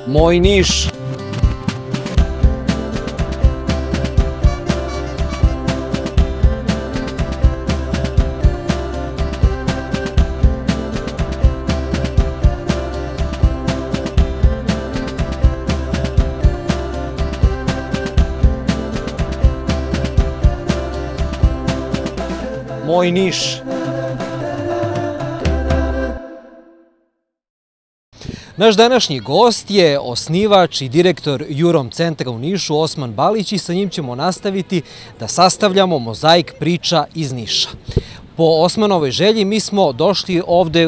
Moj Niš. Moj Niš. Naš današnji gost je osnivač i direktor Jurom centra u Nišu, Osman Balić, i sa njim ćemo nastaviti da sastavljamo mozaik priča iz Niša. Po Osmanovoj želji mi smo došli ovde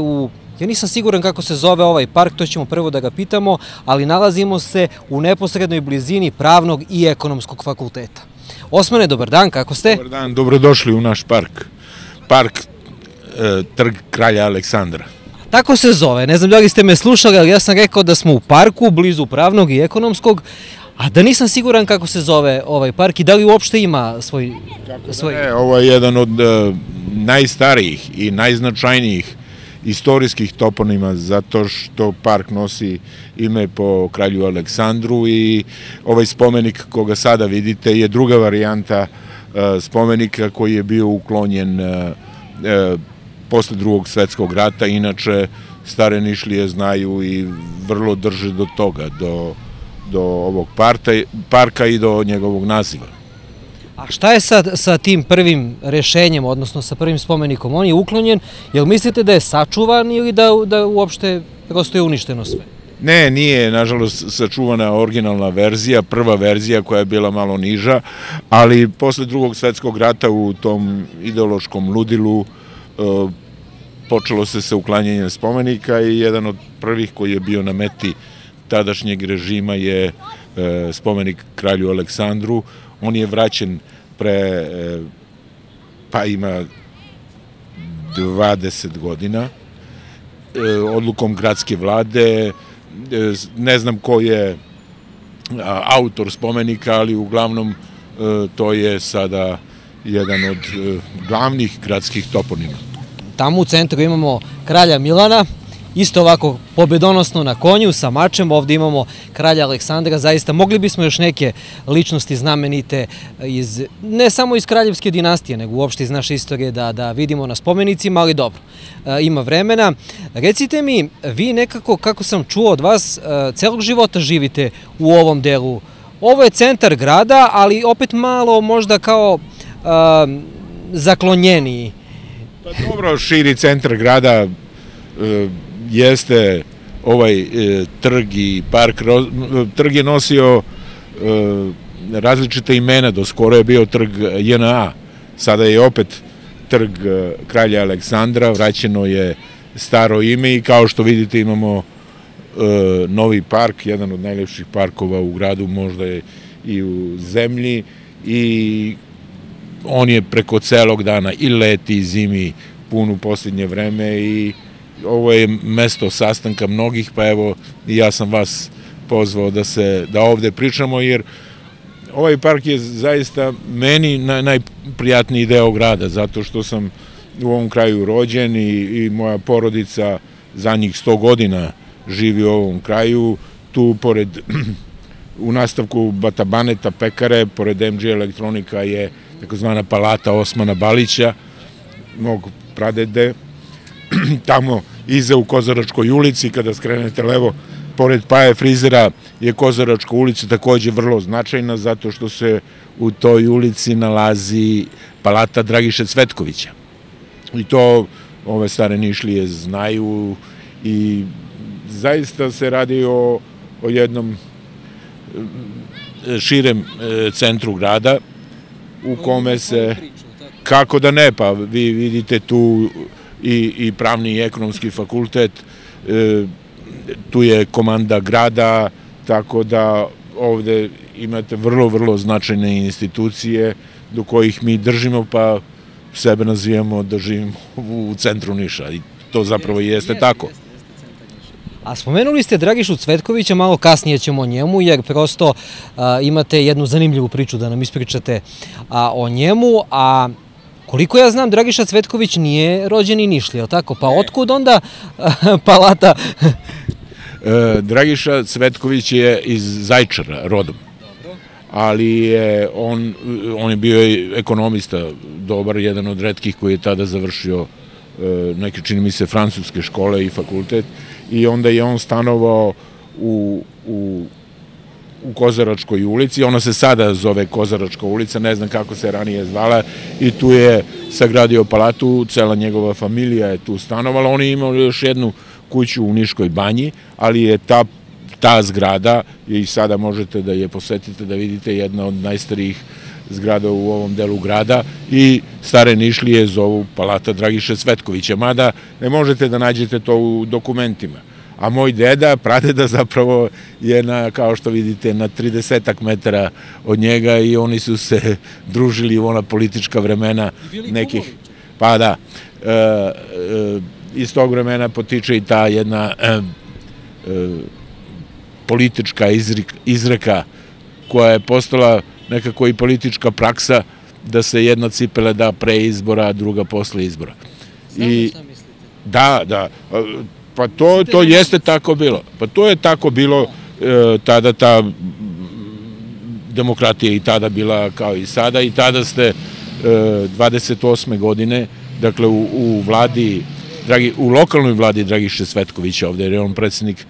ja nisam siguran kako se zove ovaj park, to ćemo prvo da ga pitamo, ali nalazimo se u neposrednoj blizini Pravnog i Ekonomskog fakulteta. Osmane, dobar dan, kako ste? Dobar dan, dobrodošli u naš park. Park Trg Kralja Aleksandra. Tako se zove, ne znam da li ste me slušali, ali ja sam rekao da smo u parku, blizu Pravnog i Ekonomskog, a da nisam siguran kako se zove ovaj park i da li uopšte ima svoj... Ovo je jedan od najstarijih i najznačajnijih istorijskih toponima, zato što park nosi ime po kralju Aleksandru i ovaj spomenik koga sada vidite je druga varijanta spomenika koji je bio uklonjen posle Drugog svetskog rata. Inače, stare Nišlije znaju i vrlo drže do toga, do ovog parka i do njegovog naziva. A šta je sad sa tim prvim rešenjem, odnosno sa prvim spomenikom? On je uklonjen, jel mislite da je sačuvan ili da uopšte prosto je uništeno sve? Ne, nije, nažalost, sačuvana originalna verzija, prva verzija koja je bila malo niža, ali posle Drugog svetskog rata u tom ideološkom ludilu počelo se sa uklanjanjem spomenika i jedan od prvih koji je bio na meti tadašnjeg režima je spomenik kralju Aleksandru. On je vraćen pa ima 20 godina, odlukom gradske vlade. Ne znam ko je autor spomenika, ali uglavnom to je sada jedan od glavnih gradskih toponima. Tamo u centru imamo kralja Milana, isto ovako pobedonosno na konju sa mačem, ovdje imamo kralja Aleksandra, zaista mogli bismo još neke ličnosti znamenite ne samo iz kraljevske dinastije, nego uopšte iz naše istorije da vidimo na spomenicima, ali dobro, ima vremena. Recite mi, vi nekako, kako sam čuo od vas, celog života živite u ovom delu. Ovo je centar grada, ali opet malo možda kao zaklonjeniji. Pa dobro, širi centar grada jeste ovaj trg i park. Trg je nosio različite imena, do skoro je bio trg JNA, sada je opet trg kralja Aleksandra, vraćeno je staro ime i kao što vidite imamo novi park, jedan od najlepših parkova u gradu, možda je i u zemlji, i on je preko celog dana i leti i zimi pun u posljednje vreme i ovo je mesto sastanka mnogih, pa evo i ja sam vas pozvao da ovde pričamo, jer ovaj park je zaista meni najprijatniji deo grada, zato što sam u ovom kraju rođen i moja porodica zadnjih 100 godina živi u ovom kraju. Tu u nastavku Batabaneta pekare, pored MG Elektronika je takozvana palata Osmana Balića, mog pradede. Tamo iza u Kozaračkoj ulici, kada skrenete levo, pored Paje frizera je Kozaračka ulica takođe vrlo značajna, zato što se u toj ulici nalazi palata Dragiše Cvetkovića. I to ove stare Nišlije znaju i zaista se radi o jednom širem centru grada u kome se, kako da ne, pa vi vidite tu i Pravni i Ekonomski fakultet, tu je komanda grada, tako da ovde imate vrlo, vrlo značajne institucije do kojih mi držimo, pa sebe nazivamo da živimo u centru Niša i to zapravo jeste tako. A spomenuli ste Dragišu Cvetkovića, malo kasnije ćemo o njemu, jer prosto imate jednu zanimljivu priču da nam ispričate o njemu, a koliko ja znam, Dragiša Cvetković nije rođeni Nišlija, tako? Pa otkud onda palata? Dragiša Cvetković je iz Zaječara rodom, ali je on je bio ekonomista, dobar, jedan od retkih koji je tada završio neke, čini mi se, francuske škole i fakultet, i onda je on stanovao u Kozaračkoj ulici. Ona se sada zove Kozaračka ulica, ne znam kako se ranije zvala, i tu je sagradio palatu, cela njegova familija je tu stanovala. On je imao još jednu kuću u Niškoj banji, ali je ta zgrada, i sada možete da je posetite, da vidite, jedna od najstarijih zgrada u ovom delu grada, i stare Nišlije zovu palata Dragiše Cvetkovića, mada ne možete da nađete to u dokumentima. A moj deda, pradeda, zapravo je, kao što vidite, na 30 metara od njega, i oni su se družili u ona politička vremena nekih. Pa da, iz tog vremena potiče i ta jedna politička izreka koja je postala nekako i politička praksa, da se jedna cipela da pre izbora, a druga posle izbora. Znam šta mislite? Da. Pa to jeste tako bilo. Pa to je tako bilo, tada ta demokratija i tada bila kao i sada, i tada ste 28. godine, dakle u lokalnoj vladi Dragiše Cvetkovića ovde, jer je on predsednik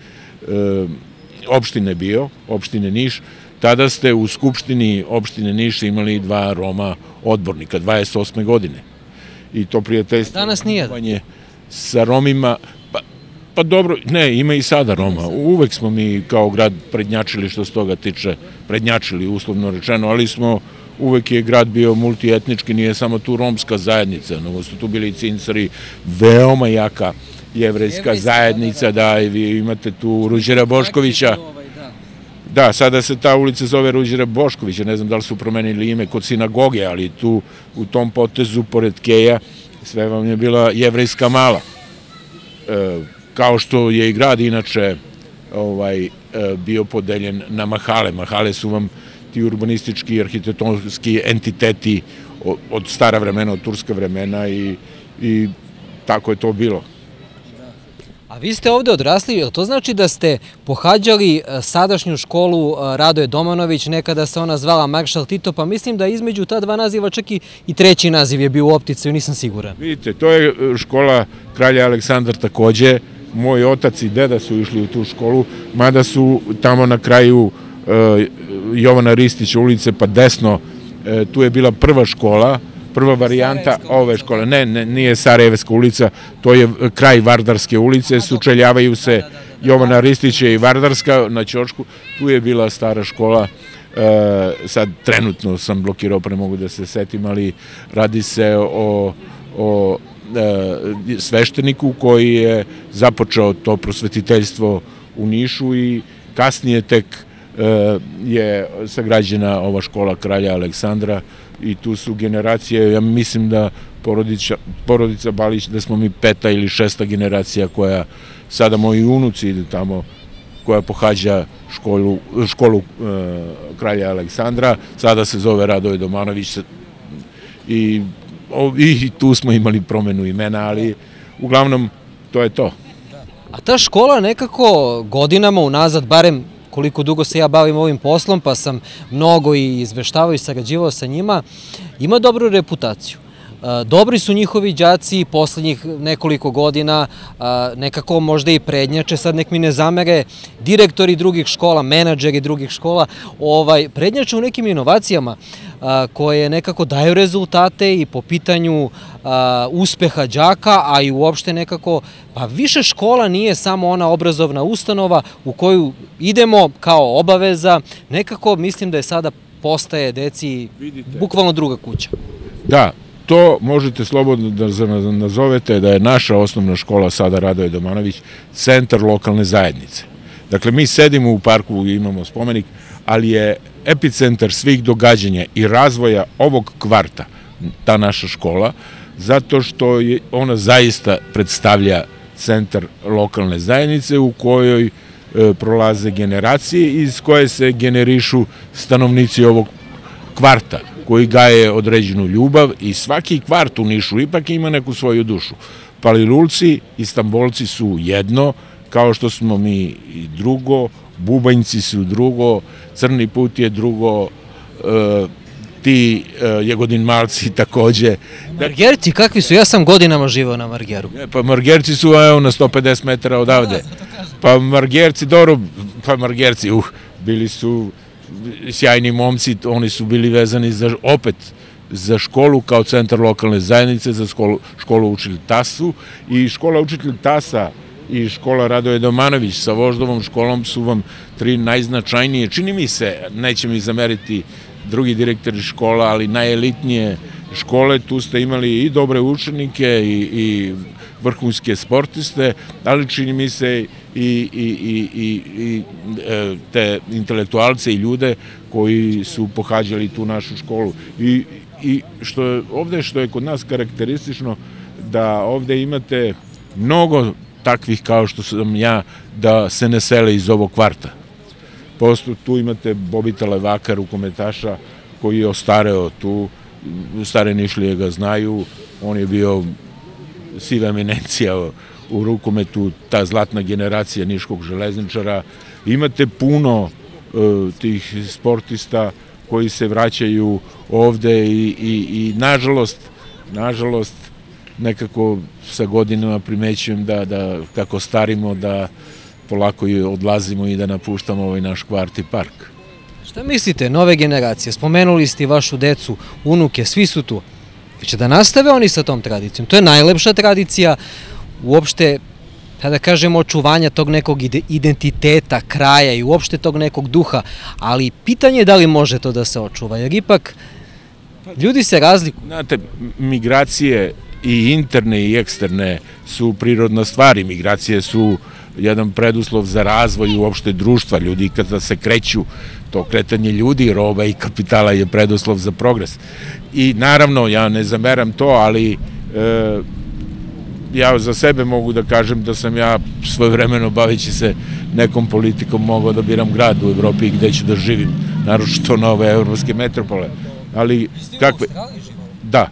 opštine bio, opštine Niš, tada ste u Skupštini opštine Niš imali 2 Roma odbornika, 28. godine. I to prijateljstvo... Danas nije. ...sa Romima... Pa dobro, ne, ima i sada Roma. Uvek smo mi kao grad prednjačili što se toga tiče, prednjačili uslovno rečeno, ali uvek je grad bio multietnički, nije samo tu romska zajednica, nego su tu bili i Cincari, veoma jaka jevrejska zajednica, da, i vi imate tu Ruđera Boškovića. Da, sada se ta ulica zove Ruđera Boškovića, ne znam da li su promenili ime kod sinagoge, ali tu u tom potezu, pored Keja, sve vam je bila jevrejska mala. Kao što je i grad inače bio podeljen na mahale. Mahale su vam ti urbanistički i arhitektonski entiteti od stara vremena, od turska vremena, i tako je to bilo. A vi ste ovde odrasli, jer to znači da ste pohađali sadašnju školu Radoje Domanović, nekada se ona zvala Maršal Tito, pa mislim da između ta 2 naziva čak i 3. naziv je bio u opticaju, nisam siguran. Vidite, to je škola Kralja Aleksandra takođe. Moj otac i deda su išli u tu školu, mada su tamo na kraju Jovana Ristića ulice pa desno, tu je bila prva škola, prva varijanta ove škole. Ne, nije Sarajevska ulica, to je kraj Vardarske ulice, sučeljavaju se Jovana Ristića i Vardarska na ćošku. Tu je bila stara škola, sad trenutno sam blokirao, pre mogu da se setim, ali radi se o svešteniku koji je započeo to prosvetiteljstvo u Nišu, i kasnije tek je sagrađena ova škola Kralja Aleksandra, i tu su generacije, ja mislim da porodica Balić, da smo mi 5. ili 6. generacija koja, sada moji unuci idu tamo, koja pohađa školu Kralja Aleksandra, sada se zove Radoje Domanović, i tu smo imali promenu imena, ali uglavnom to je to. A ta škola nekako godinama unazad, barem koliko dugo se ja bavim ovim poslom, pa sam mnogo i izveštavao i sarađivao sa njima, ima dobru reputaciju. Dobri su njihovi đaci poslednjih nekoliko godina, nekako možda i prednjače, sad nek mi ne zamere, direktori drugih škola, menadžeri drugih škola, prednjače u nekim inovacijama koje nekako daju rezultate i po pitanju uspeha đaka, a i uopšte nekako, pa više škola nije samo ona obrazovna ustanova u koju idemo kao obaveza, nekako mislim da je sada postaje deci bukvalno druga kuća. Da, to možete slobodno da nazovete da je naša osnovna škola sada Radoje Domanović centar lokalne zajednice. Dakle, mi sedimo u parku i imamo spomenik, ali je epicentar svih događanja i razvoja ovog kvarta, ta naša škola, zato što ona zaista predstavlja centar lokalne zajednice u kojoj prolaze generacije, iz koje se generišu stanovnici ovog kvarta, koji gaje određenu ljubav, i svaki kvart u Nišu ipak ima neku svoju dušu. Palilulci i Stambolci su jedno, kao što smo mi i drugo, Bubanjci su drugo, Crni put je drugo, ti Jagodinmalci takođe. Margerci, kakvi su? Ja sam godinama živao na Margeru. Pa Margerci su na 150 metara odavde. Pa Margerci, dobro, pa Margerci, bili su sjajni momci, oni su bili vezani opet za školu kao centar lokalne zajednice, za školu Učitelj Tasu, i škola Učitelj Tasa i škola Radoje Domanović sa Voždovom školom su vam tri najznačajnije, čini mi se, neće mi zameriti drugi direktori škola, ali najelitnije škole. Tu ste imali i dobre učenike i vrhunske sportiste, ali čini mi se i te intelektualce i ljude koji su pohađali tu našu školu. I što je kod nas karakteristično, da ovde imate mnogo takvih kao što sam ja, da se ne sele iz ovog kvarta. Tu imate Bobita Levaka, rukometaša, koji je ostareo tu, stare Nišlije ga znaju, on je bio siva eminencija u rukometu, ta zlatna generacija niškog železničara. Imate puno tih sportista koji se vraćaju ovde i nažalost, nekako sa godinama primećujem da kako starimo, da polako i odlazimo i da napuštamo ovaj naš kvart i park. Šta mislite, nove generacije, spomenuli ste vašu decu, unuke, svi su tu, će da nastave oni sa tom tradicijom? To je najlepša tradicija, uopšte, da kažemo, očuvanja tog nekog identiteta, kraja i uopšte tog nekog duha, ali pitanje je da li može to da se očuva, jer ipak ljudi se razlikuju. Znate, migracije i interne i eksterne su prirodna stvar. Migracije su jedan preduslov za razvoj uopšte društva. Ljudi kada se kreću, to kretanje ljudi, roba i kapitala je preduslov za progres. I naravno, ja ne zameram to, ali ja za sebe mogu da kažem da sam ja svojevremeno, bavići se nekom politikom, mogao da biram grad u Evropi gde ću da živim, naročito nove evropske metropole. Ali kakve... Da,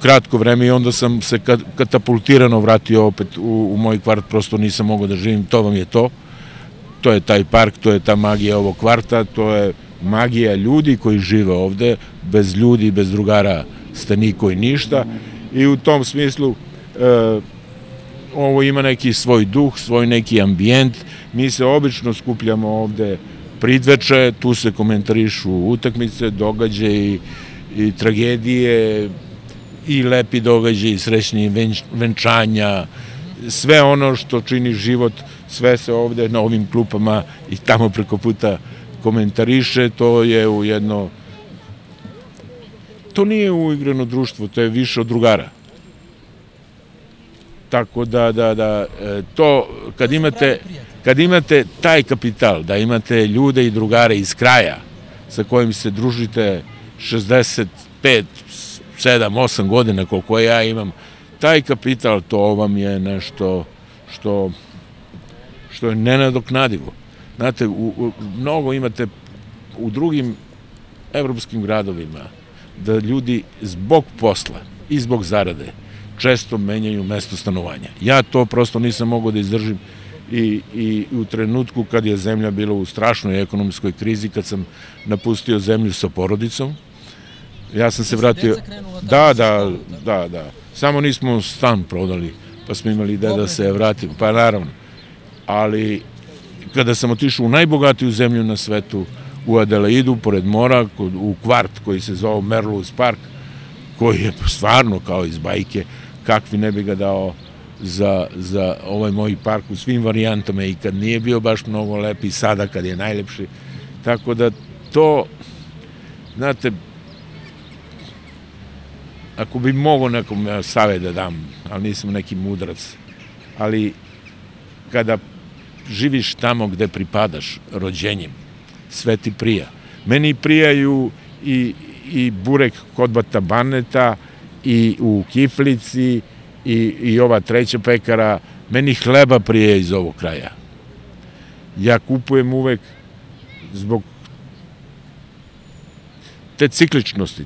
kratko vreme, i onda sam se katapultirano vratio opet u moj kvart, prosto nisam mogao da živim, to vam je to. To je taj park, to je ta magija ovog kvarta, to je magija ljudi koji žive ovde, bez ljudi, bez drugara ste niko i ništa, i u tom smislu ovo ima neki svoj duh, svoj neki ambijent. Mi se obično skupljamo ovde pridveče, tu se komentarišu utakmice, događaji i tragedije, i lepi događaji, srećni venčanja, sve ono što čini život, sve se ovde na ovim klupama i tamo preko puta komentariše. To je u jedno... To nije uigrano društvo, to je više od drugara. Tako da to, kad imate taj kapital, da imate ljude i drugare iz kraja sa kojim se družite 65, 7, 8 godina koliko ja imam, taj kapital, to vam je nešto što je nenadoknadivo. Znate, mnogo imate u drugim evropskim gradovima da ljudi zbog posla i zbog zarade često menjaju mesto stanovanja. Ja to prosto nisam mogao da izdržim i u trenutku kad je zemlja bila u strašnoj ekonomskoj krizi, kad sam napustio zemlju sa porodicom, ja sam se vratio... Da. Samo nismo stan prodali, pa smo imali ideju da se vratimo. Pa naravno. Ali kada sam otišao u najbogatiju zemlju na svetu, u Adelaidu, pored mora, u kvart koji se zove Merluz Park, koji je stvarno kao iz bajke, kakvi ne bi ga dao za ovaj moj park u svim varijantama, i kad nije bio baš mnogo lep i sada kad je najlepši. Tako da to, znate, ako bi mogo nekom savjet da dam, ali nisam neki mudrac, ali kada živiš tamo gde pripadaš rođenjem, sve ti prija. Meni prijaju i burek kod Bata Baneta, i u Kiflici, i ova treća pekara. Meni hleba prija iz ovog kraja. Ja kupujem uvek zbog te cikličnosti,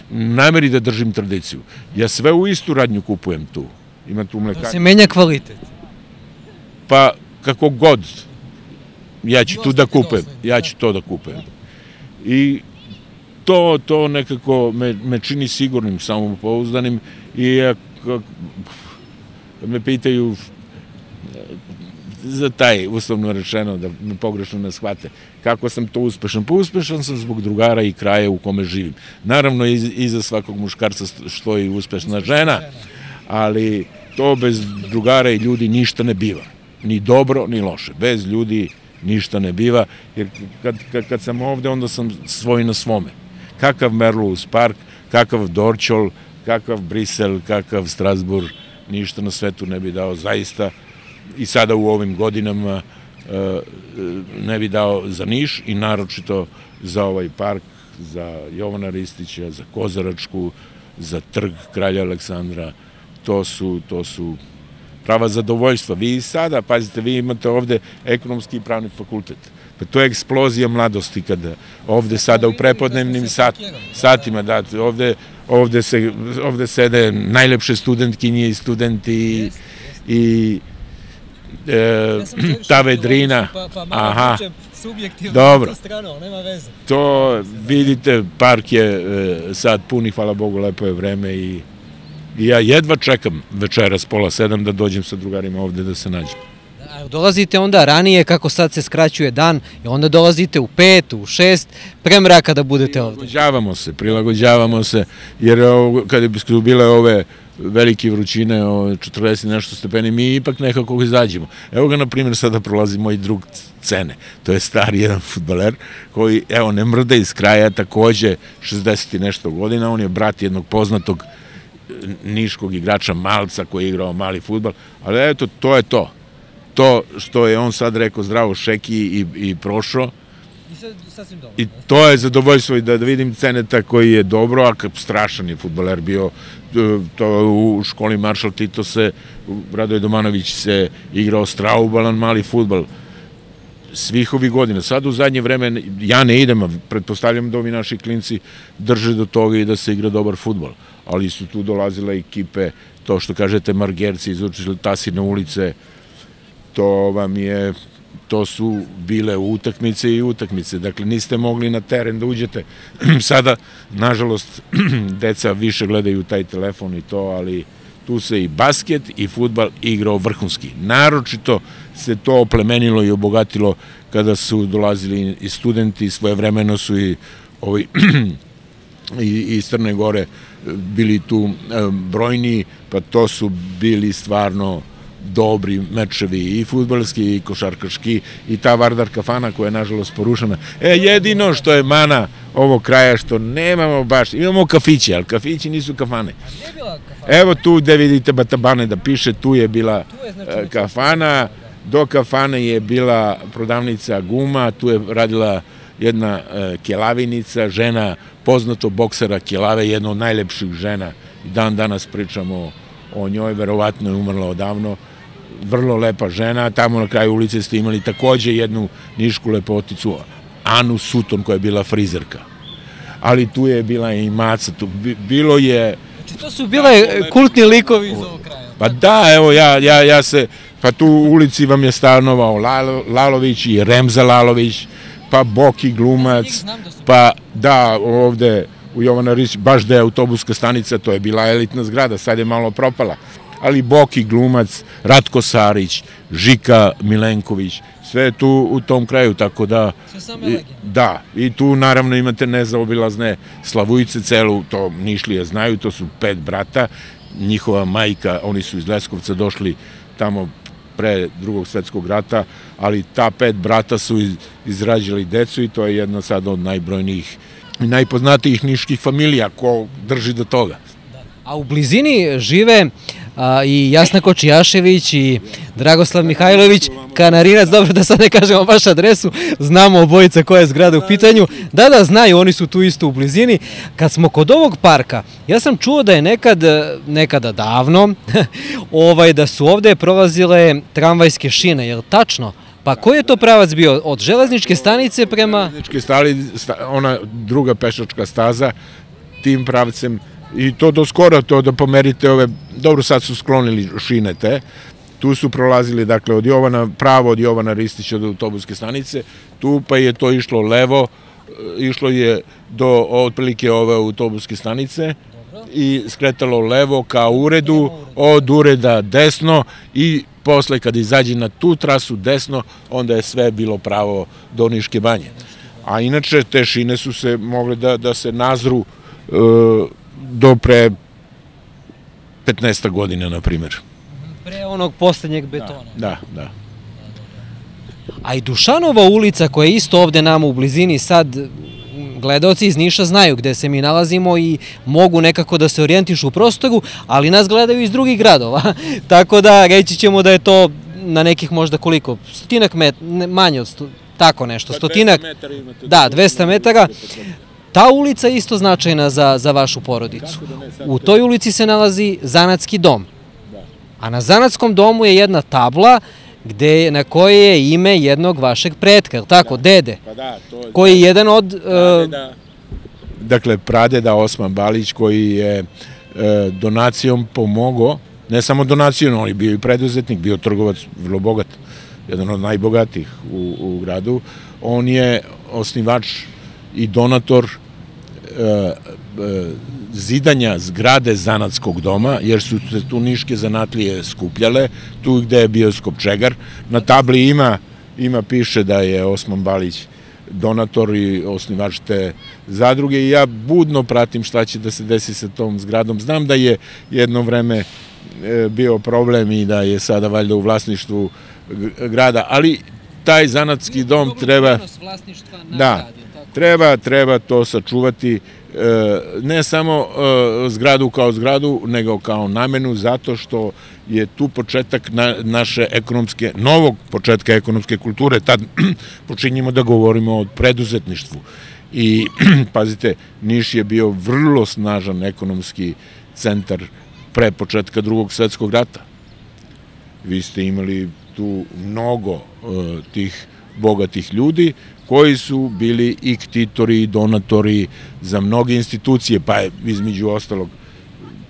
nameri da držim tradiciju. Ja sve u istu radnju kupujem tu. Ima tu mlekara. Da se menja kvalitet. pa kako god, ja ću tu da kupem, ja ću to da kupem. I to nekako me čini sigurnim, samopouzdanim i ako me pitaju za taj, uslovno rečeno, da me pogrešno ne shvate, kako sam to uspešan? Pa uspešan sam zbog drugara i kraja u kome živim. Naravno, iza svakog muškarca stoji uspešna žena, ali to bez drugara i ljudi ništa ne biva. Ni dobro, ni loše. Bez ljudi ništa ne biva, jer kad sam ovde, onda sam svoj na svome. Kakav Merlus park, kakav Dorćol, kakav Brisel, kakav Strasbourg, ništa na svetu ne bi dao zaista i sada u ovim godinama ne bi dao za Niš i naročito za ovaj park, za Jovana Ristića, za Kozaračku, za trg Kralja Aleksandra. To su prava zadovoljstva. Vi i sada, pazite, vi imate ovde ekonomski i pravni fakultet. Pa to je eksplozija mladosti kada ovde sada u prepodnevnim satima, da, ovde sede najlepše studentkinje i studenti i ta vedrina. Aha, dobro. To, vidite, park je sad pun i hvala Bogu, lepo je vreme i ja jedva čekam večeras 6:30 da dođem sa drugarima ovde da se nađem. Dolazite onda ranije, kako sad se skraćuje dan, i onda dolazite u 5, u 6, pre mraka da budete ovde. Prilagođavamo se, jer kada su bile ove velike vrućine, 40 nešto stepeni, mi ipak nekako izađemo. Evo ga, na primjer, sada prolazi moj drug Cene. To je star jedan fudbaler koji, evo, ne mrda iz kraja, takođe 60 i nešto godina. On je brat jednog poznatog niškog igrača Malca koji je igrao mali fudbal, ali eto, to je to. To što je on sad rekao zdravo Šeki i prošao. I to je zadovoljstvo i da vidim Ceneta koji je dobro, a strašan je fudbaler bio. To u školi Maršal Tito Radoje Domanović se igrao straubalan mali fudbal svih ovih godina. Sad u zadnje vreme ja ne idem, a pretpostavljam da ovi naši klinci drže do toga i da se igra dobar fudbal. Ali su tu dolazile ekipe, to što kažete Margerci, izučili Tasine ulice, to su bile utakmice i utakmice. Dakle, niste mogli na teren da uđete. Sada, nažalost, deca više gledaju taj telefon i to, ali tu se i basket i fudbal igrao vrhunski. Naročito se to oplemenilo i obogatilo kada su dolazili i studenti, svojevremeno su i iz Crne Gore bili tu brojni, pa to su bili stvarno dobri mečevi i fudbalski i košarkaški i ta Vardar kafana koja je nažalost porušena. Jedino što je mana ovog kraja što nemamo baš, imamo kafiće, ali kafići nisu kafane. Evo tu gde vidite Batabane da piše, tu je bila kafana, do kafane je bila prodavnica guma, tu je radila jedna Kjelavinica, žena poznato boksera Kjelave, jedna od najlepših žena. Dan danas pričamo o njoj, verovatno je umrla odavno. Vrlo lepa žena, tamo na kraju ulice ste imali takođe jednu nišku lepoticu, Anu Sutton, koja je bila frizerka. Ali tu je bila i Maca, bilo je... Znači to su bile kultni likovi iz ovog kraja. Pa da, evo ja se, pa tu u ulici vam je stanovao Lalović i Remza Lalović, pa Boki glumac, pa da, ovde u Jovana Ristića, baš da je autobuska stanica, to je bila elitna zgrada, sad je malo propala, ali Boki glumac, Ratko Sarić, Žika Milenković, sve je tu u tom kraju, tako da... Sve same legende. Da, i tu naravno imate nezaobilazne Slavujice, celu, to Nišlije znaju, to su 5 brata, njihova majka, oni su iz Leskovca došli tamo pre Drugog svetskog rata, ali ta 5 brata su izrađali decu i to je jedna sad od najbrojnijih i najpoznatijih niških familija, ko drži do toga. A u blizini žive i Jasna Kočijašević i Dragoslav Mihajlović, Kanarinac, dobro da sad ne kažemo baš adresu, znamo obojica koja je zgrada u pitanju. Da, znaju, oni su tu isto u blizini. Kad smo kod ovog parka, ja sam čuo da je nekada davno, da su ovde prolazile tramvajske šine, je li tačno? Pa koji je to pravac bio? Od železničke stanice prema... Železničke stanice, ona druga pešačka staza, tim pravcem, i to do skoro, to da pomerite ove, dobro sad su sklonili šine te, Tu su prolazili, dakle, pravo od Jovana Ristića do autobuske stanice, tu pa je to išlo levo, išlo je do otprilike ove autobuske stanice i skretalo levo ka uredu, od ureda desno i posle kad izađe na tu trasu desno, onda je sve bilo pravo do Niške banje. A inače, te šine su se mogle da se nazru do pre 15 godina, na primjer. Pre onog poslednjeg betona. Da, da. A i Dušanova ulica koja je isto ovde nama u blizini, sad gledaoci iz Niša znaju gde se mi nalazimo i mogu nekako da se orijentišu u prostoru, ali nas gledaju iz drugih gradova. Tako da reći ćemo da je to na nekih možda koliko, stotinak metara, manje od tako nešto, stotinak. 200 metara imate. Da, 200 metara. Ta ulica je isto značajna za vašu porodicu. U toj ulici se nalazi zanatski dom. A na zanatskom domu je jedna tabla na kojoj je ime jednog vašeg pretka, tako, dede, koji je jedan od... Dakle, pradeda Osman Balić koji je donacijom pomogao, ne samo donacijom, on je bio i preduzetnik, bio trgovac, vrlo bogat, jedan od najbogatijih u gradu. On je osnivač i donator zidanja zgrade zanatskog doma, jer su se tu niške zanatlije skupljale, tu gde je bio Skopčegar. Na tabli piše da je Osman Balić donator i osnivač te zadruge i ja budno pratim šta će da se desi sa tom zgradom. Znam da je jedno vreme bio problem i da je sada valjda u vlasništvu grada, ali taj zanatski dom treba... Da, treba to sačuvati, ne samo zgradu kao zgradu, nego kao namenu, zato što je tu početak naše novog početka ekonomske kulture. Tad počinjemo da govorimo o preduzetništvu. I, pazite, Niš je bio vrlo snažan ekonomski centar pre početka Drugog svetskog rata. Vi ste imali tu mnogo tih bogatih ljudi koji su bili i ktitori i donatori za mnoge institucije, pa je između ostalog,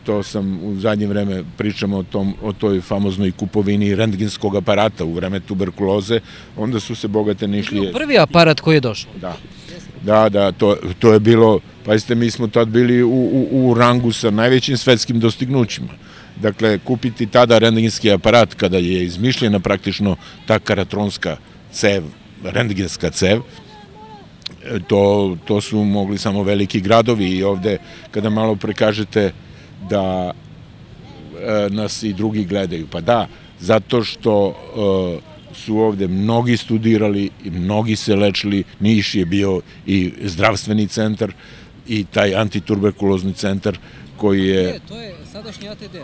to sam u zadnje vreme pričamo o toj famoznoj kupovini rentgenskog aparata u vreme tuberkuloze, onda su se bogate Nišlije... Prvi aparat koji je došao. Da, to je bilo, pazite, mi smo tad bili u rangu sa najvećim svetskim dostignućima. Dakle, kupiti tada rentgenski aparat kada je izmišljena praktično ta karatronska cev, rentgenska cev, to su mogli samo veliki gradovi i ovde kada malo prekažete da nas i drugi gledaju. Pa da, zato što su ovde mnogi studirali i mnogi se lečili, Niš je bio i zdravstveni centar i taj antituberkulozni centar koji je... To je sadašnji ATD.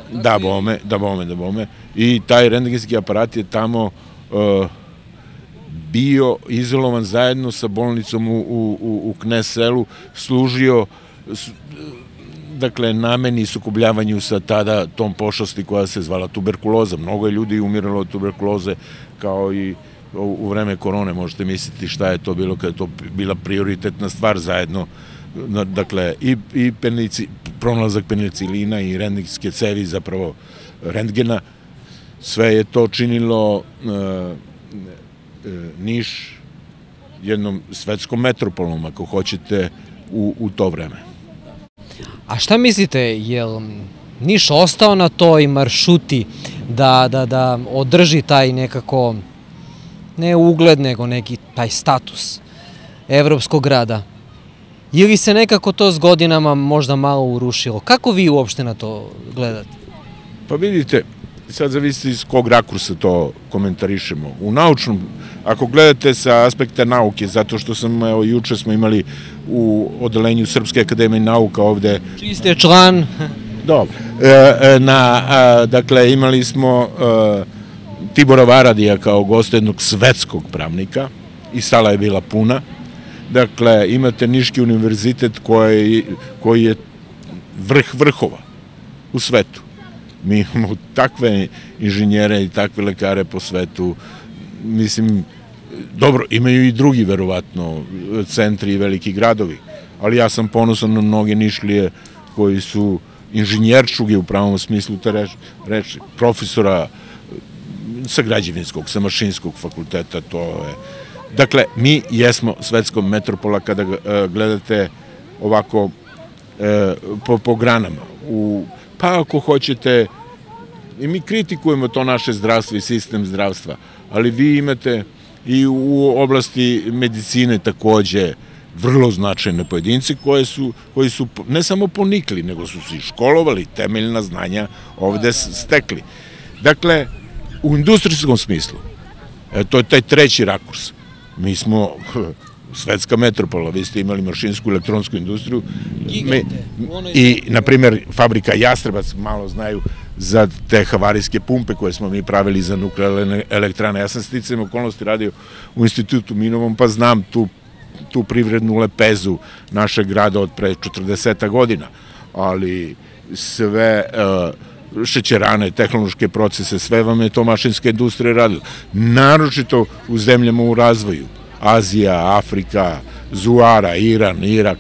Da bome. I taj rentgenski aparat je tamo bio izolovan zajedno sa bolnicom u Knez selu, služio dakle, nameni sukobljavanju sa tada tom pošasti koja se zvala tuberkuloza. Mnogo je ljudi umiralo od tuberkuloze, kao i u vreme korone, možete misliti šta je to bilo, kada je to bila prioritetna stvar zajedno. Dakle, i pronalazak penicilina i rentgenske cevi, zapravo rentgena, sve je to činilo Niš jednom svetskom metropolom, ako hoćete, u to vreme. A šta mislite, je li Niš ostao na toj maršuti da održi taj nekako, ne ugled, nego neki taj status evropskog grada? Ili se nekako to s godinama možda malo urušilo? Kako vi uopšte na to gledate? Pa vidite, sad zavisi iz kog rakursa to komentarišemo. U naučnom, ako gledate sa aspekta nauke, zato što juče smo imali u odelenju Srpske akademije nauka ovde... Čiji ste član? Dobro. Dakle, imali smo Tibora Varadija kao gosta jednog svetskog pravnika i sala je bila puna. Dakle, imate Niški univerzitet koji je vrh vrhova u svetu. Mi imamo takve inženjere i takve lekare po svetu. Mislim, dobro, imaju i drugi, verovatno, centri i veliki gradovi, ali ja sam ponosan na mnoge Nišlije koji su inženjerčuge u pravom smislu te reči, profesora sa građevinskog, sa mašinskog fakulteta, to je... Dakle, mi jesmo svetska metropola kada gledate ovako po granama. Pa ako hoćete, i mi kritikujemo to naše zdravstvo i sistem zdravstva, ali vi imate i u oblasti medicine takođe vrlo značajne pojedinci koji su ne samo ponikli, nego su se školovali, temeljna znanja ovde stekli. Dakle, u industrijskom smislu, to je taj treći rakurs, mi smo svetska metropola, vi ste imali mašinsku elektronsku industriju i, na primjer, fabrika Jastrebac, malo znaju za te havarijske pumpe koje smo mi pravili za nuklearne elektrane. Ja sam sticajem okolnosti radio u institutu Minovom, pa znam tu privrednu lepezu našeg grada od pre 40 godina, ali sve šećerane, tehnološke procese, sve vam je to mašinska industrija radila. Naročito u zemljama u razvoju. Azija, Afrika, Zuara, Iran, Irak,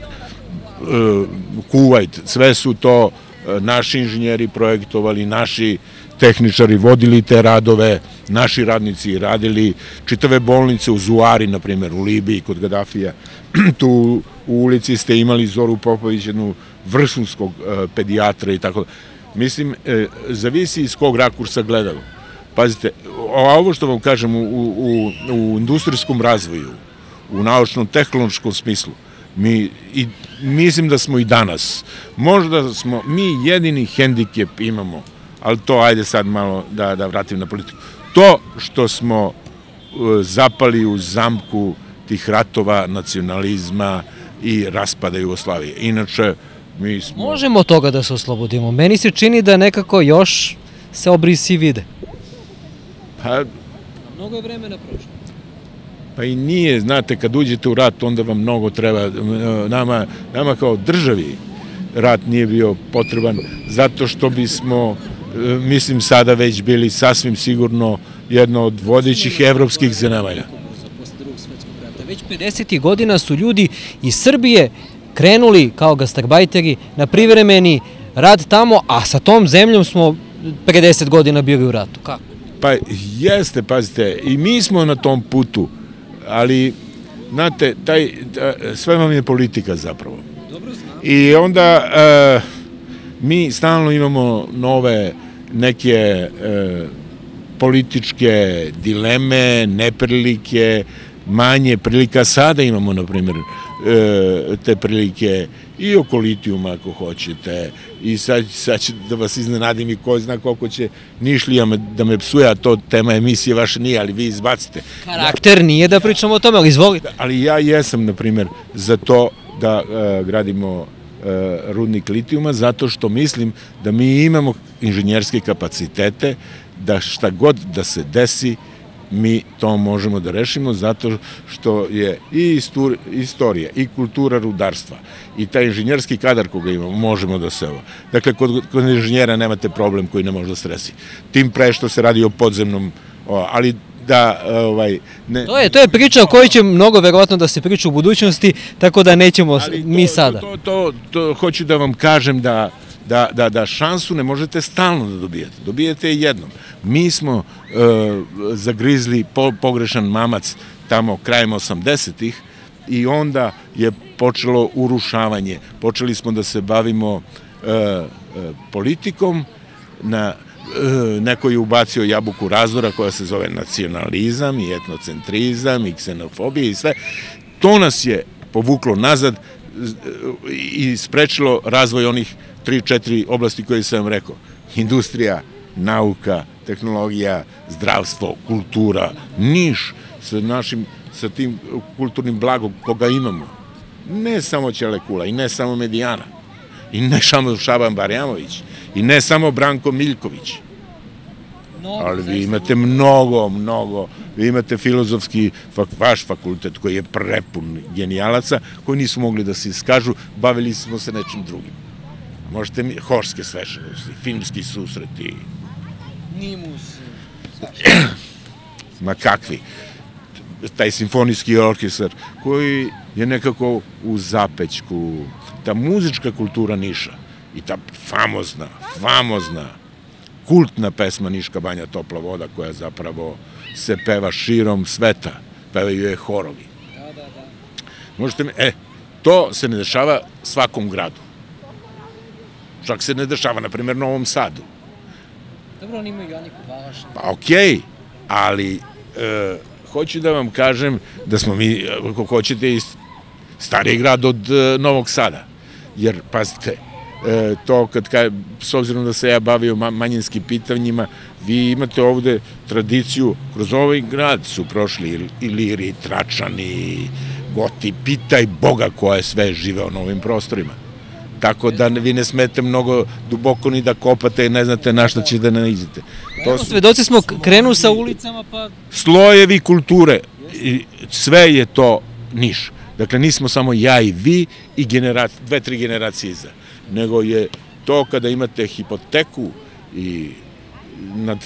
Kuvajt, sve su to naši inženjeri projektovali, naši tehničari vodili te radove, naši radnici radili čitave bolnice u Zuari, na primjer, u Libiji, kod Gadafija. Tu u ulici ste imali Zoru Popović, jednu vrhunskog pedijatra i tako da. Mislim, zavisi iz kog rakursa gledamo. Pazite, ovo što vam kažem u industrijskom razvoju, u naučno-tehnološkom smislu, mislim da smo i danas. Možda smo mi jedini hendikep imamo, ali to ajde sad malo da vratim na politiku. To što smo zapali u zamku tih ratova, nacionalizma i raspada Jugoslavije. Inače, mi smo... Možemo od toga da se oslobodimo. Meni se čini da nekako još se obrisi vide. Pa... Mnogo je vremena prošlo. Pa i nije, znate, kad uđete u rat, onda vam mnogo treba, nama kao državi rat nije bio potreban, zato što bismo, mislim, sada već bili sasvim sigurno jedno od vodećih evropskih zemalja. Već 50. godina su ljudi iz Srbije krenuli kao gastarbajteri na privremeni rad tamo, a sa tom zemljom smo pre 10 godina bili u ratu. Kako? Pa jeste, pazite, i mi smo na tom putu, ali, znate, sve vam je politika zapravo. Dobro znam. I onda mi stalno imamo nove neke političke dileme, neprilike, manje prilika. Sada imamo, na primjer, te prilike i oko litijuma, ako hoćete, i sad ću da vas iznenadim i ko zna koliko će Nišlija da me psuje, a to tema emisije vaše nije, ali vi izbacite. Karakter nije da pričamo o tome, ali izvolite. Ali ja jesam, na primjer, za to da gradimo rudnik litijuma, zato što mislim da mi imamo inženjerske kapacitete, da šta god da se desi, mi to možemo da rešimo, zato što je i istorija i kultura rudarstva i taj inženjerski kadar koga imamo, možemo da se ovo. Dakle, kod inženjera nemate problem koji ne može da se resi. Tim pre što se radi o podzemnom, ali da... To je priča o kojoj će mnogo verovatno da se priča u budućnosti, tako da nećemo mi sada. To hoću da vam kažem da šansu ne možete stalno da dobijete. Dobijete je jednom. Mi smo zagrizli pogrešan mamac tamo krajem 80-ih i onda je počelo urušavanje. Počeli smo da se bavimo politikom, neko je ubacio jabuku razdora koja se zove nacionalizam i etnocentrizam i ksenofobija i sve. To nas je povuklo nazad i sprečilo razvoj onih 3-4 oblasti koje sam vam rekao. Industrija, nauka, tehnologija, zdravstvo, kultura, Niš sa tim kulturnim blagom koga imamo. Ne samo Ćelekula i ne samo Medijana i ne samo Šaban Barjamović i ne samo Branko Miljković. Ali vi imate mnogo, vi imate filozofski, vaš fakultet koji je prepun genijalaca koji nisu mogli da se iskažu, bavili smo se nečim drugim. Možete mi, horske svešenosti, filmski susreti. Nimus. Ma kakvi. Taj simfonijski orkestar koji je nekako u zapećku. Ta muzička kultura Niša i ta famozna kultna pesma Niška banja topla voda koja zapravo se peva širom sveta, pevaju je horovi. Možete mi, to se ne dešava svakom gradu. Čak se ne dešava, na primjer, Novom Sadu. Dobro, oni imaju Joniku Valaša. Pa okej, ali hoću da vam kažem da smo mi, ako hoćete, i stariji grad od Novog Sada. Jer, pazite, to s obzirom da se ja bavio manjinskim pitanjima, vi imate ovde tradiciju, kroz ovaj grad su prošli Iliri, Tračani, Goti, pitaj Boga ko je sve živeo na ovim prostorima. Tako da vi ne smete mnogo duboko ni da kopate i ne znate na šta će da naiđete. Svedoci smo, krenu sa ulicama pa... Slojevi kulture, sve je to Niš. Dakle, nismo samo ja i vi i 2-3 generacije iza, nego je to kada imate hipoteku i nad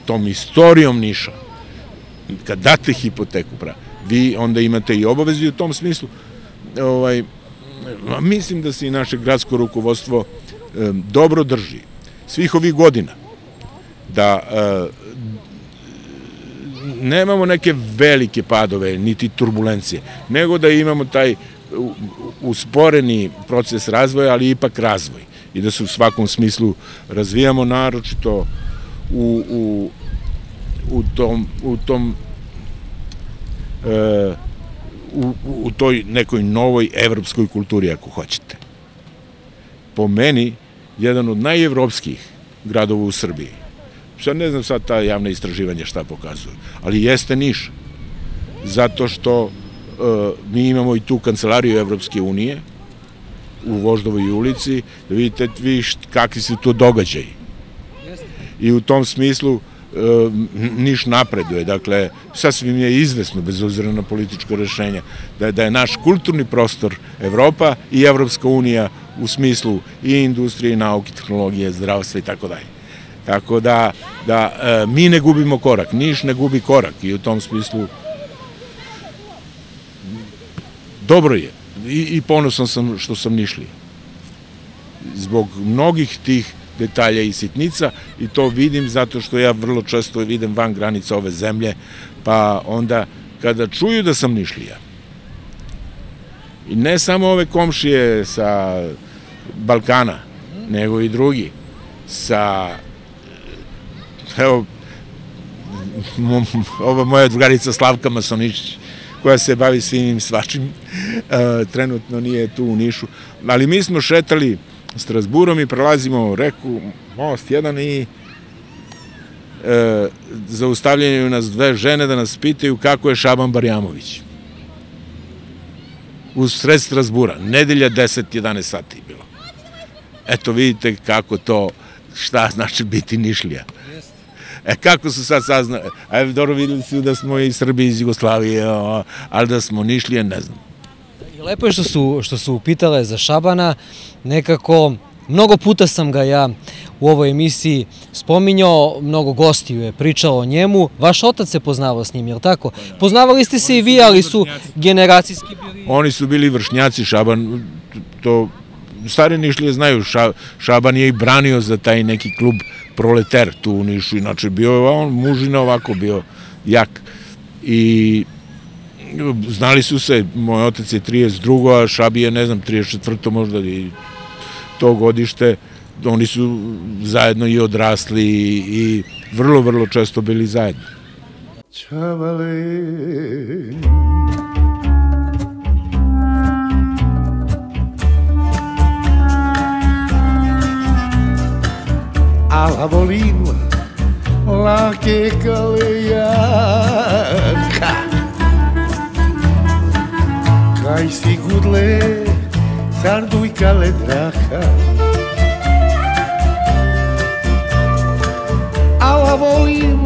tom istorijom Niša, kad date hipoteku, vi onda imate i obavezu u tom smislu. Mislim da se i naše gradsko rukovodstvo dobro drži svih ovih godina, da nemamo neke velike padove, niti turbulencije, nego da imamo taj usporeni proces razvoja, ali ipak razvoj. I da se u svakom smislu razvijamo, naročito u toj nekoj novoj evropskoj kulturi, ako hoćete. Po meni, jedan od najevropskih gradova u Srbiji. Sad ne znam sad ta javna istraživanja šta pokazuju, ali jeste Niš. Zato što mi imamo i tu kancelariju Evropske unije u Voždovoj ulici, da vidite kakvi su to događaji. I u tom smislu Niš napreduje. Dakle, sasvim je izvesno, bez obzira na političko rešenje, da je naš kulturni prostor Evropa i Evropska unija u smislu i industrije, i nauke, tehnologije, zdravstva i tako dalje. Tako da mi ne gubimo korak, Niš ne gubi korak i u tom smislu dobro je i ponosan sam što sam Nišlija. Zbog mnogih tih detalja i sitnica i to vidim zato što ja vrlo često vidim van granica ove zemlje, pa onda kada čuju da sam Nišlija, i ne samo ove komšije sa Balkana, nego i drugi, evo, ova moja drugarica Slavka Masoničić, koja se bavi svim i svačim, trenutno nije tu u Nišu, ali mi smo šetali Strasburom i prelazimo reku, most jedan i zaustavljaju nas dve žene da nas pitaju kako je Šaban Barjamović. U sred Strasbura, nedelja 10-11 sati bilo. Eto vidite kako to, šta znači biti Nišlija. Kako su sad saznali? Dobro videli su da smo iz Srbije, iz Jugoslavije, ali da smo Nišlije, ne znam. Lepo je što su pitale za Šabana, nekako, mnogo puta sam ga ja u ovoj emisiji spominjao, mnogo gostiju je pričalo o njemu, vaš otac se poznavao s njim, je li tako? Poznavali ste se i vi, ali su generacijski bili... Oni su bili vršnjaci, Šaban, to stari Nišlije znaju, Šaban je i branio za taj neki klub Proleter tu u Nišu, inače bio je on mužina ovako bio jak i znali su se, moj otac je 32. a Šabi je, ne znam, 34. možda i to godište, oni su zajedno i odrasli i vrlo, vrlo često bili zajedno. A la volim la che kalejanka kaj si gudle sardujka ledraha a la volim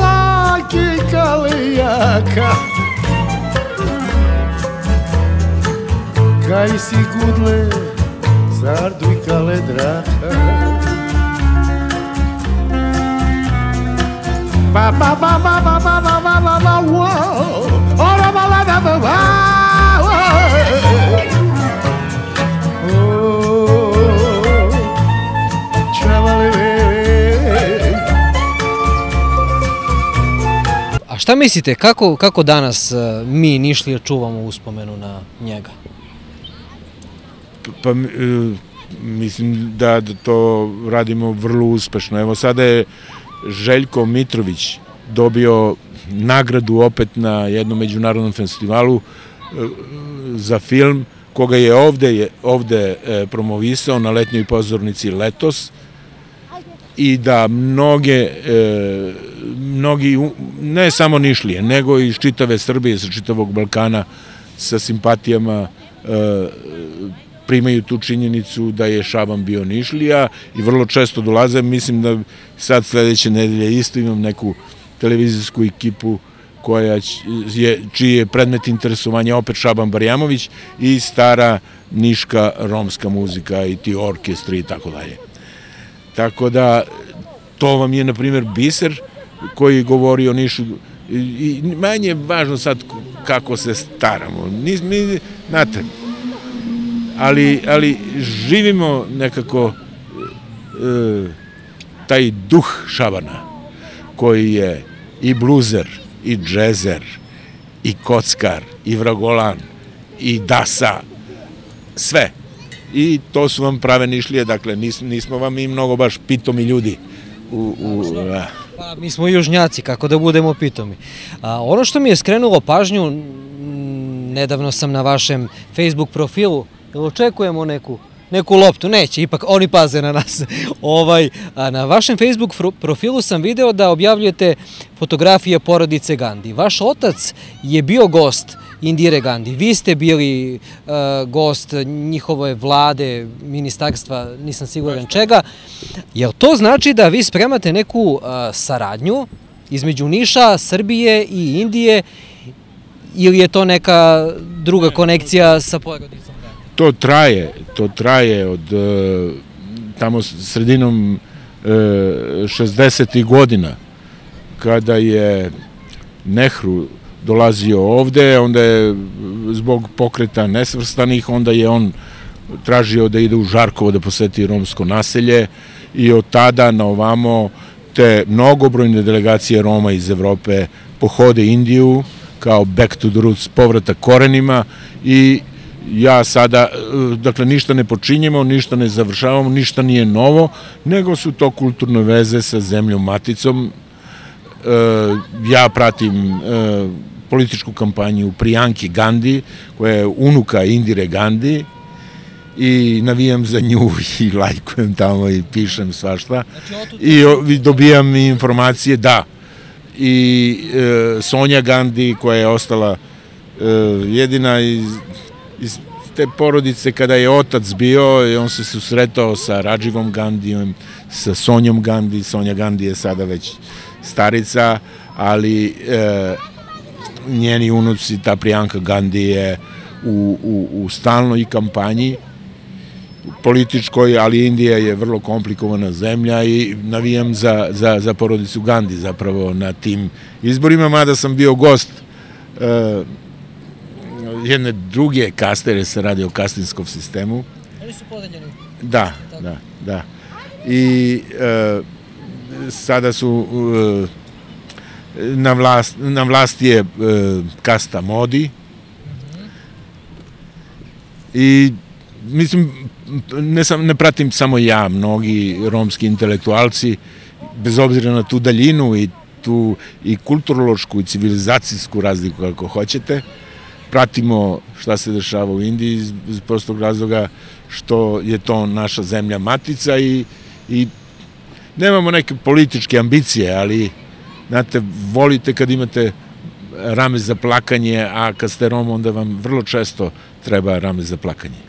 la che kalejanka kaj si gudle sardujka ledraha ba ba ba ba ba ba ba ba ba ba wow ora ba la ba ba oh chavale Šta mislite, kako danas mi Nišlije čuvamo uspomenu na njega? Pa mislim da to radimo vrlo uspešno. Evo sada je Željko Mitrović dobio nagradu opet na jednom međunarodnom festivalu za film koga je ovde promovisao na letnjoj pozornici letos i da mnogi, ne samo Nišlije, nego i iz čitave Srbije, sa čitavog Balkana, sa simpatijama primaju tu činjenicu da je Šaban bio Nišlija i vrlo često dolaze. Mislim da sad sledeće nedelje isto imam neku televizijsku ekipu čiji je predmet interesovanja opet Šaban Barjamović i stara niška romska muzika i ti orkestri i tako dalje. Tako da to vam je, na primjer, biser koji govori o Nišu i manje je važno sad kako se staramo. Znate, ali živimo nekako taj duh Šabana koji je i bluzer, i džezer, i kockar, i vragolan, i dasa, sve. I to su vam prave Nišlije, dakle nismo vam i mnogo baš pitomi ljudi. Pa, mi smo južnjaci, kako da budemo pitomi. Ono što mi je skrenulo pažnju, nedavno sam na vašem Facebook profilu, jel očekujemo neku loptu? Neće, ipak oni paze na nas. Na vašem Facebook profilu sam video da objavljujete fotografije porodice Gandi. Vaš otac je bio gost Indire Gandi. Vi ste bili gost njihove vlade, ministarstva, nisam siguran čega. Jel to znači da vi spremate neku saradnju između Niša, Srbije i Indije ili je to neka druga konekcija sa porodicom? To traje od tamo sredinom 60. godina, kada je Nehru dolazio ovde, onda je zbog pokreta nesvrstanih, onda je on tražio da ide u Žarkovo da poseti romsko naselje i od tada na ovamo te mnogobrojne delegacije Roma iz Evrope pohode Indiju kao back to the roots, povratak korenima i ja sada, dakle, ništa ne počinjemo, ništa ne završavamo, ništa nije novo, nego su to kulturne veze sa zemljom maticom. Ja pratim političku kampanju Priyanki Gandhi, koja je unuka Indire Gandhi, i navijam za nju i lajkujem tamo i pišem svašta. I dobijam informacije, da. I Sonja Gandhi, koja je ostala jedina iz te porodice kada je otac bio i on se susretao sa Radživom Gandijom, sa Sonjom Gandhi. Sonja Gandhi je sada već starica, ali njeni unuci, ta Priyanka Gandhi je u stalnoj kampanji političkoj, ali Indija je vrlo komplikovana zemlja i navijam za porodicu Gandhi zapravo na tim izborima, mada sam bio gost jedne druge kastere se radi o kastinskom sistemu. Oni su podeljeni. Da. I sada su na vlasti je kasta Modi i mislim, ne pratim samo ja, mnogi romski intelektualci, bez obzira na tu daljinu i tu i kulturološku i civilizacijsku razliku, kako hoćete, pratimo šta se dešava u Indiji iz prostog razloga što je to naša zemlja matica i nemamo neke političke ambicije, ali, znate, volite kad imate rame za plakanje, a kad ste Rom, onda vam vrlo često treba rame za plakanje.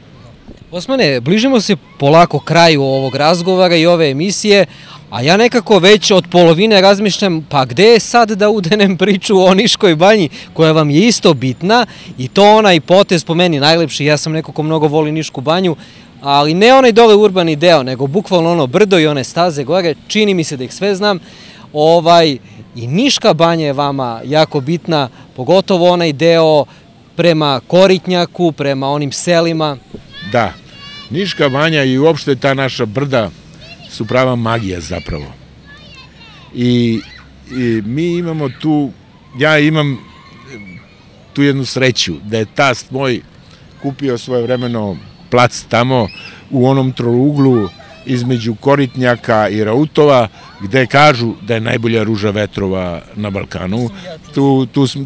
Osmane, bližimo se polako kraju ovog razgovora i ove emisije, a ja nekako već od polovine razmišljam, pa gde je sad da udenem priču o Niškoj banji, koja vam je isto bitna, i to onaj potez po meni najlepši. Ja sam neko ko mnogo voli Nišku banju, ali ne onaj dole urbani deo, nego bukvalno ono brdo i one staze gore, čini mi se da ih sve znam. I Niška banja je vama jako bitna, pogotovo onaj deo prema Koritnjaku, prema onim selima. Da, Niška banja i uopšte ta naša brda su prava magija zapravo. I mi imamo tu ja imam tu jednu sreću, da je tast moj kupio svoje vremeno plac tamo u onom trouglu između Koritnjaka i Rautova, gde kažu da je najbolja ruža vetrova na Balkanu.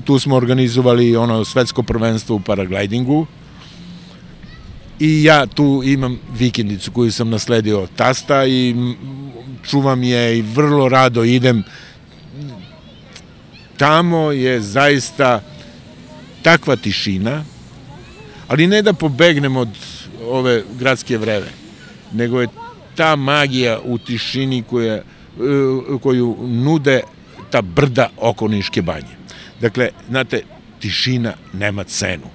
Tu smo organizovali ono svetsko prvenstvo u paraglidingu i ja tu imam vikendicu koju sam nasledio od tasta i čuvam je i vrlo rado idem. Tamo je zaista takva tišina, ali ne da pobegnem od ove gradske vreve, nego je ta magija u tišini koju nude ta brda oko Niške banje. Dakle, znate, tišina nema cenu.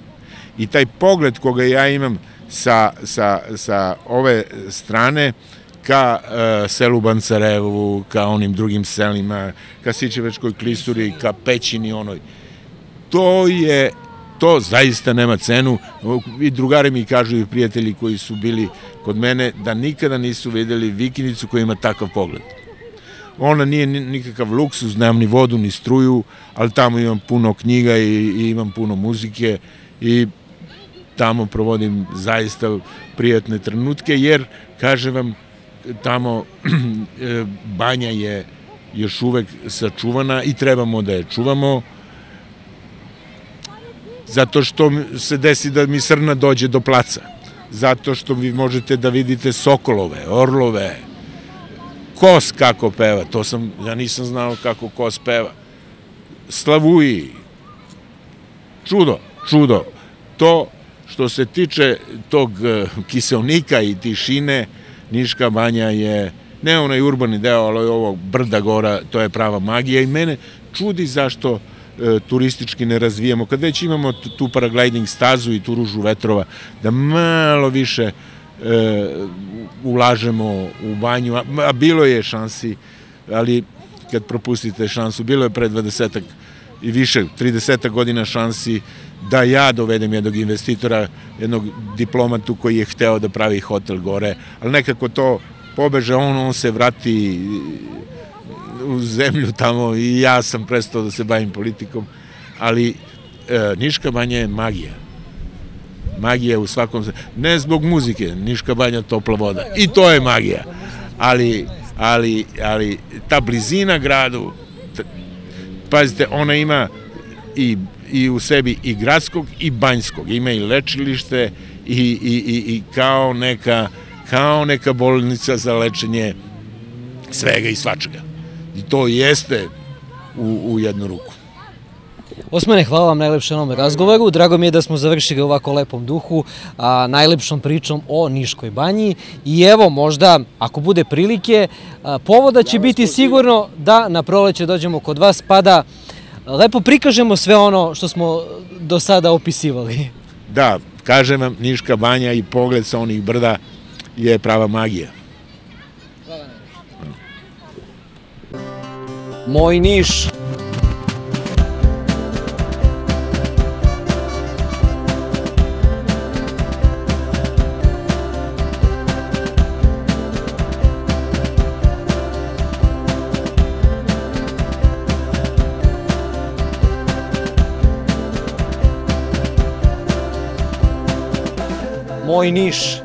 I taj pogled koga ja imam sa ove strane ka selu Bancarevu, ka onim drugim selima, ka Sićevačkoj klisuri, ka Pećini onoj, to zaista nema cenu. I drugari mi kažu i prijatelji koji su bili kod mene da nikada nisu videli vikendicu koja ima takav pogled. Ona nije nikakav luksuz, nemam ni vodu ni struju, ali tamo imam puno knjiga i imam puno muzike i tamo provodim zaista prijatne trenutke, jer, kažem vam, tamo banja je još uvek sačuvana i trebamo da je čuvamo, zato što se desi da mi srna dođe do placa, zato što vi možete da vidite sokolove, orlove, kos kako peva, ja nisam znao kako kos peva, slavuji, čudo. To što se tiče tog kiseonika i tišine, Niška banja je, ne onaj urbani deo, ali ovo brda gora, to je prava magija i mene čudi zašto turistički ne razvijamo. Kad već imamo tu paragliding stazu i tu ružu vetrova, da malo više ulažemo u banju, a bilo je šansi, ali kad propustite šansu, bilo je pre 20 i više, 30 godina šansi da ja dovedem jednog investitora, jednog diplomatu koji je hteo da pravi hotel gore, ali nekako to pobeže, on se vrati u zemlju tamo i ja sam prestao da se bavim politikom, ali Niška banja je magija. Magija u svakom... Ne zbog muzike, Niška banja topla voda. I to je magija. Ali ta blizina gradu, pazite, ona ima i u sebi i gradskog i banjskog. Ima i lečilište i kao neka bolnica za lečenje svega i svačega. I to jeste u jednu ruku. Osmane, hvala vam najlepše na ovom razgovoru. Drago mi je da smo završili u ovako lepom duhu, najlepšom pričom o Niškoj banji. I evo, možda, ako bude prilike, povoda će biti sigurno da na proleće dođemo kod vas, pa da lepo prikažemo sve ono što smo do sada opisivali. Da, kažem vam, Niška banja i pogled sa onih brda je prava magija. Hvala najlepše. Moj Niš. Moj Niš.